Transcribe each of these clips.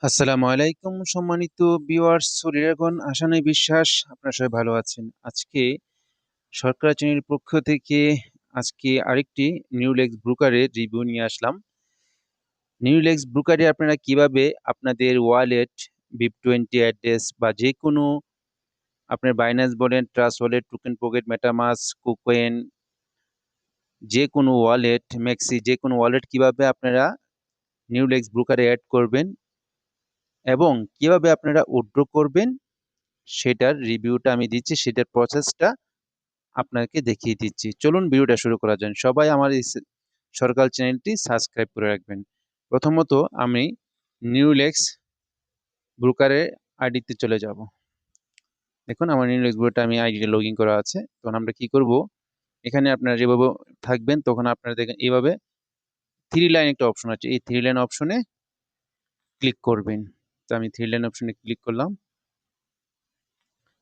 আসসালামু আলাইকুম সম্মানিত ভিউয়ার্স, শরীরগণ, আশা নয় বিশ্বাস আপনারা সবাই ভালো আছেন। আজকে সরকার শ্রেণীর পক্ষ থেকে আজকে আরেকটি নিউলেক্স ব্রোকারের রিভিউ নিয়ে আসলাম। নিউলেক্স ব্রোকারে আপনারা কিভাবে আপনাদের ওয়ালেট, BIP20 অ্যাড্রেস বা যে কোনো আপনার বাইন্যান্স বলেন, trust wallet, token pocket, MetaMask, KuCoin, যে কোনো ওয়ালেট, ম্যাক্সি, যে কোনো ওয়ালেট কিভাবে আপনারা নিউলেক্স ব্রোকারে অ্যাড করবেন এবং কিভাবে আপনারা উইথড্র করবেন সেটার রিভিউটা আমি দিচ্ছি, সেটার প্রসেসটা আপনাকে দেখিয়ে দিচ্ছি। চলুন ভিডিওটা শুরু করা যাক। সবাই আমার এই সরকার চ্যানেলটি সাবস্ক্রাইব করে রাখবেন। প্রথমত আমি নিউলেক্স ব্রোকারের আইডিতে চলে যাব। দেখুন আমার নিউলেক্স ব্রোকারটা আমি আইডিতে লগ ইন করা আছে। তখন আমরা কি করব, এখানে আপনারা যেভাবে থাকবেন তখন আপনারা দেখেন এইভাবে থ্রি লাইন একটা অপশন আছে, এই থ্রি লাইন অপশনে ক্লিক করবেন। তো আমি থ্রি লাইন অপশনে ক্লিক করলাম।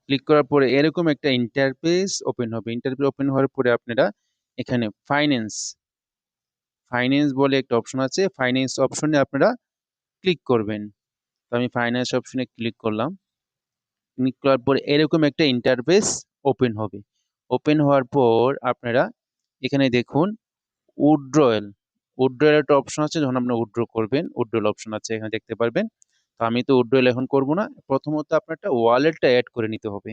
ক্লিক করার পরে এরকম একটা ইন্টারফেস ওপেন হবে। ইন্টারফেস ওপেন হওয়ার পরে আপনারা এখানে ফাইন্যান্স বলে একটা অপশন আছে, ফাইন্যান্স অপশনে আপনারা ক্লিক করবেন। তো আমি ফাইন্যান্স অপশনে ক্লিক করলাম। ক্লিক করার পর এরকম একটা ইন্টারফেস ওপেন হবে। ওপেন হওয়ার পর আপনারা এখানে দেখুন উইথড্রয়াল একটা অপশন আছে। যখন আপনারা উইথড্র করবেন, উইথড্রয়াল অপশন আছে এখানে দেখতে পারবেন। তো আমি তো উইথড্রয়াল এখন করব না, প্রথমত আপনার একটা ওয়ালেটটা অ্যাড করে নিতে হবে।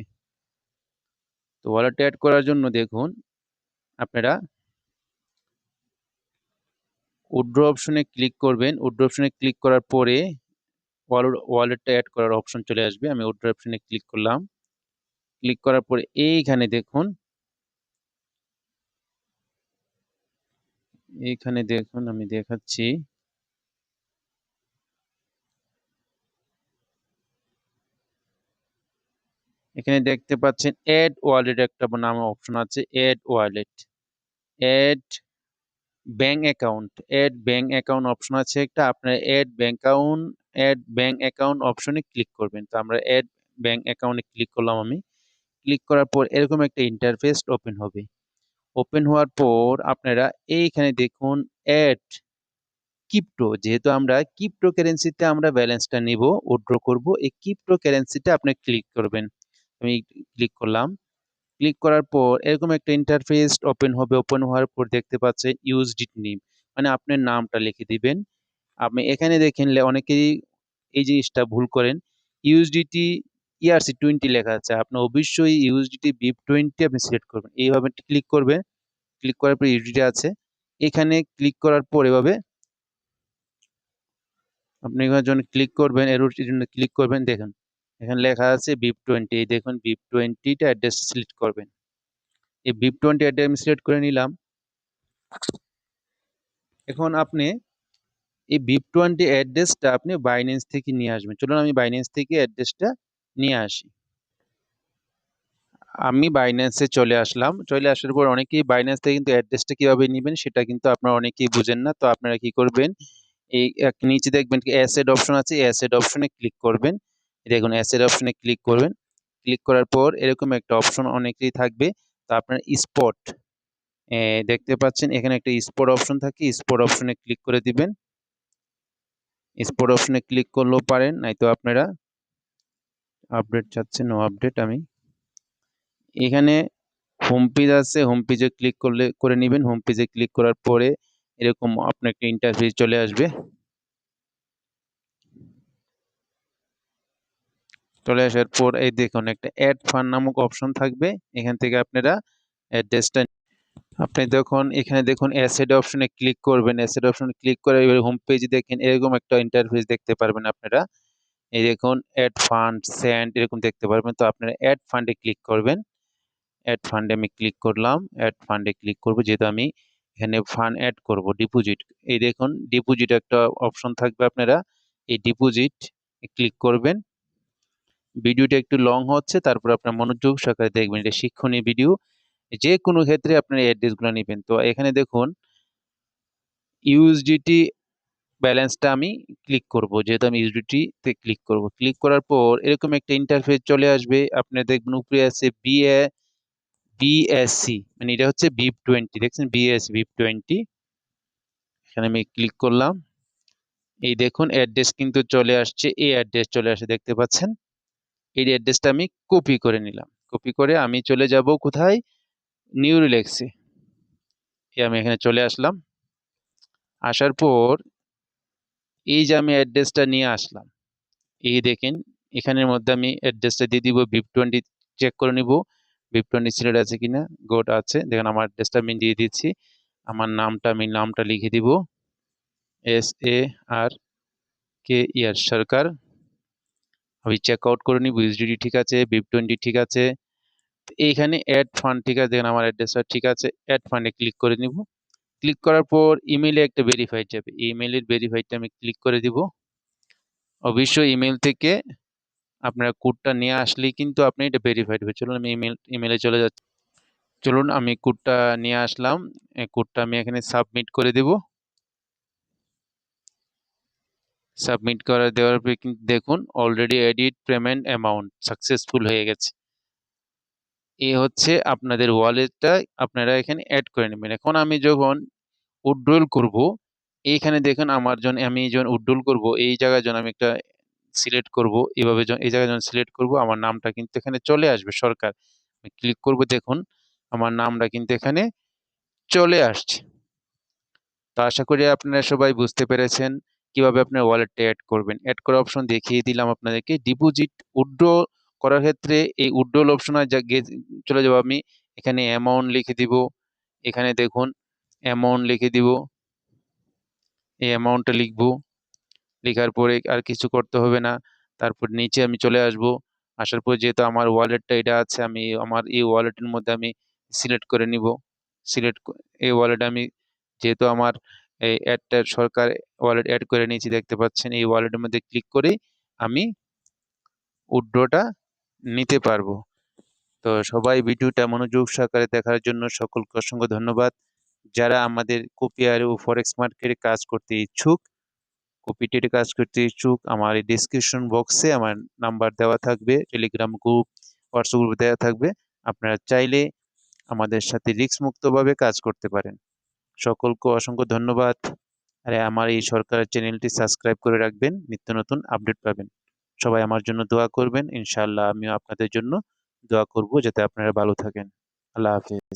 তো ওয়ালেটটা অ্যাড করার জন্য দেখুন আপনারা উইথড্র অপশনে ক্লিক করবেন। উইথড্র অপশনে ক্লিক করার পরে ওয়ালেটটা অ্যাড করার অপশন চলে আসবে। আমি উইথড্র অপশনে ক্লিক করলাম। ক্লিক করার পরে এইখানে দেখুন, আমি দেখাচ্ছি। এখানে দেখতে পাচ্ছেন অ্যাড ওয়ালেট একটা নাম অপশন আছে, add wallet, add bank account option আছে একটা। আপনার অ্যাড ব্যাংক অ্যাকাউন্ট অপশনে ক্লিক করবেন। তো আমরা অ্যাড ব্যাংক অ্যাকাউন্টে ক্লিক করলাম। আমি ক্লিক করার পর এরকম একটা ইন্টারফেস ওপেন হবে। ওপেন হওয়ার পর আপনারা এইখানে দেখুন অ্যাড ক্রিপ্টো, যেহেতু আমরা ক্রিপ্টো কারেন্সিতে আমরা ব্যালেন্সটা নিব, উইথড্র করব, এই ক্রিপ্টো কারেন্সিতে আপনি ক্লিক করবেন। আমি ক্লিক করলাম। ক্লিক করার পর এরকম একটা ইন্টারফেস ওপেন হবে। ওপেন হওয়ার পর দেখতে পাচ্ছেন ইউএসডিটি নেম, মানে আপনার নামটা লিখে দিবেন। আপনি এখানে দেখেন অনেকেই এই জিনিসটা ভুল করেন, ইউএসডিটি ERC20 লেখা আছে। আপনি অবশ্যই ইউএসডিটি BIP20 আপনি সিলেক্ট করবেন। এইভাবে ক্লিক করবেন। ক্লিক করার পর ইউএসডিটি আছে, এখানে ক্লিক করার পর এভাবে আপনি এখানে যখন ক্লিক করবেন, এর জন্য ক্লিক করবেন, দেখেন এখানে লেখা আছে BIP20। এই দেখুন BIP20টা অ্যাড্রেস সিলেক্ট করবেন। এই BIP20 অ্যাড্রেস আমি সিলেক্ট করে নিলাম। এখন আপনি এই BIP20 অ্যাড্রেসটা আপনি বাইন্যান্স থেকে নিয়ে আসবেন। চলুন আমি বাইন্যান্স থেকে অ্যাড্রেসটা নিয়ে আসি। আমি বাইন্যান্সে চলে আসলাম। চলে আসার পর অনেকেই বাইন্যান্স থেকে কিন্তু অ্যাড্রেসটা কিভাবে নেবেন সেটা কিন্তু আপনারা অনেকেই বুঝেন না। তো আপনারা কি করবেন, এই নিচে দেখবেন অ্যাসেট অপশন আছে, অ্যাসেট অপশনে ক্লিক করবেন। দেখুন অ্যাসেট অপশনে ক্লিক করবেন। ক্লিক করার পর এরকম একটা অপশন অনেকেই থাকবে। তো আপনার স্পট দেখতে পাচ্ছেন এখানে একটা স্পট অপশন থাকে, স্পট অপশনে ক্লিক করে দিবেন। স্পট অপশনে ক্লিক করলেও পারেন, নয়তো আপনারা আপডেট চাচ্ছেন, নো আপডেট। আমি এখানে হোম পেজ আছে, হোম পেজে ক্লিক করে নেবেন। হোম পেজে ক্লিক করার পরে এরকম আপনার একটা ইন্টারফেস চলে আসবে। চলে আসার পর এই দেখুন একটা অ্যাড ফান্ড নামক অপশন থাকবে। এখান থেকে আপনারা অ্যাড্রেসটা আপনি দেখুন, এখানে দেখুন অ্যাসেট অপশনে ক্লিক করবেন। অ্যাসেট অপশনে ক্লিক করে এবার হোম পেজে দেখেন এরকম একটা ইন্টারফেস দেখতে পারবেন আপনারা। এই দেখুন অ্যাড ফান্ড, সেন্ড এরকম দেখতে পারবেন। তো আপনারা অ্যাড ফান্ডে ক্লিক করবেন। অ্যাড ফান্ডে আমি ক্লিক করলাম। অ্যাড ফান্ডে ক্লিক করব, যেহেতু আমি এখানে ফান্ড অ্যাড করব, ডিপোজিট। এই দেখুন ডিপোজিট একটা অপশন থাকবে, আপনারা এই ডিপোজিট ক্লিক করবেন। ভিডিওটা একটু লং হচ্ছে, তারপর আপনার মনোযোগ সহকারে দেখবেন, এটা শিক্ষণীয় ভিডিও। যে কোনো ক্ষেত্রে আপনার অ্যাড্রেসগুলো নেবেন। তো এখানে দেখুন ইউএসডিটি ব্যালেন্সটা আমি ক্লিক করব, যেহেতু আমি ইউএসডিটি তে ক্লিক করব। ক্লিক করার পর এরকম একটা ইন্টারফেস চলে আসবে। আপনার দেখবেন উপরে আছে বিএসসি, মানে এটা হচ্ছে BIP20, দেখছেন বিএস BIP20। এখানে আমি ক্লিক করলাম। এই দেখুন অ্যাড্রেস কিন্তু চলে আসছে, এই অ্যাড্রেস চলে আসে দেখতে পাচ্ছেন। এই অ্যাড্রেসটা আমি কপি করে নিলাম। কপি করে আমি চলে যাব কোথায়? নিউ রিল্যাক্সে। আমি এখানে চলে আসলাম। আসার পর এই যে আমি অ্যাড্রেসটা নিয়ে আসলাম, এই দেখেন এখানের মধ্যে আমি অ্যাড্রেসটা দিয়ে দিব। VIP20 চেক করে নিব VIP20 সিলেক্ট আছে কিনা। গোট আছে, দেখেন আমার অ্যাড্রেসটা আমি দিয়ে দিচ্ছি। আমার নামটা লিখে দিব, SARKER সরকার। আমি চেক আউট করে নিব USDT ঠিক আছে, VIP20 ঠিক আছে। এইখানে অ্যাড ফান্ড ঠিক আছে, দেখেন আমার অ্যাড্রেসটা ঠিক আছে। অ্যাড ফান্ডে ক্লিক করে নিব। ক্লিক করার পর ইমেইলে একটা ভেরিফাইড যাবে, ইমেইলের ভেরিফাইডটা আমি ক্লিক করে দিব। অবশ্যই ইমেইল থেকে আপনারা কোডটা নিয়ে আসলেই কিন্তু আপনি এটা ভেরিফাইড হবে। চলুন আমি ইমেইলে চলে যাচ্ছি। চলুন আমি কোডটা নিয়ে আসলাম। এই কোডটা আমি এখানে সাবমিট করে দেব। সাবমিট করে দেওয়ার পরে কিন্তু দেখুন already edit payment amount successful হয়ে গেছে। এই হচ্ছে আপনাদের ওয়ালেটটা আপনারা এখানে অ্যাড করে নেবেন। এখন আমি যখন উইথড্রল করব, এইখানে দেখুন আমার জন্য আমি যখন উইথড্রল করব এই জায়গায় যখন আমি একটা সিলেক্ট করব, এইভাবে এই জায়গায় যখন সিলেক্ট করব আমার নামটা কিন্তু এখানে চলে আসবে সরকার। আমি ক্লিক করব, দেখুন আমার নামটা কিন্তু এখানে চলে আসছে। তো আশা করি আপনারা সবাই বুঝতে পেরেছেন কিভাবে আপনার ওয়ালেটটা অ্যাড করবেন। অ্যাড করার অপশন দেখিয়ে দিলাম আপনাদেরকে। ডিপোজিট উইথড্র করার ক্ষেত্রে এই উইথড্রল অপশনে চলে যাব আমি। এখানে অ্যামাউন্ট লিখে দিব। এখানে দেখুন অ্যামাউন্ট লিখে দিব, এই অ্যামাউন্টটা লিখব। লেখার পরে আর কিছু করতে হবে না। তারপর নিচে আমি চলে আসব। আসার পর যেহেতু আমার ওয়ালেটটা এটা আছে, আমি আমার এই ওয়ালেটের মধ্যে আমি সিলেক্ট করে নিব। এই ওয়ালেট আমি যেহেতু আমার এই অ্যাডটা সরকার ওয়ালেট অ্যাড করে নিয়েছি দেখতে পাচ্ছেন। এই ওয়ালেটের মধ্যে ক্লিক করে আমি উইথড্রটা নিতে পারবো। তো সবাই ভিডিওটা মনোযোগ সহকারে দেখার জন্য সকলকে অসংখ্য ধন্যবাদ। যারা আমাদের কপিয়ার ও ফরেক্স মার্কেটে কাজ করতে ইচ্ছুক, কপিটেটে কাজ করতে ইচ্ছুক, আমার এই ডিসক্রিপশন বক্সে আমার নাম্বার দেওয়া থাকবে, টেলিগ্রাম গ্রুপ, হোয়াটসঅ্যাপ গ্রুপ দেওয়া থাকবে। আপনারা চাইলে আমাদের সাথে রিস্ক মুক্তভাবে কাজ করতে পারেন। সকলকে অসংখ্য ধন্যবাদ। আর আমার এই সরকারের চ্যানেলটি সাবস্ক্রাইব করে রাখবেন, নিত্য নতুন আপডেট পাবেন। সবাই আমার জন্য দোয়া করবেন, ইনশাআল্লাহ আমিও আপনাদের জন্য দোয়া করব যাতে আপনারা ভালো থাকেন। আল্লাহ হাফেজ।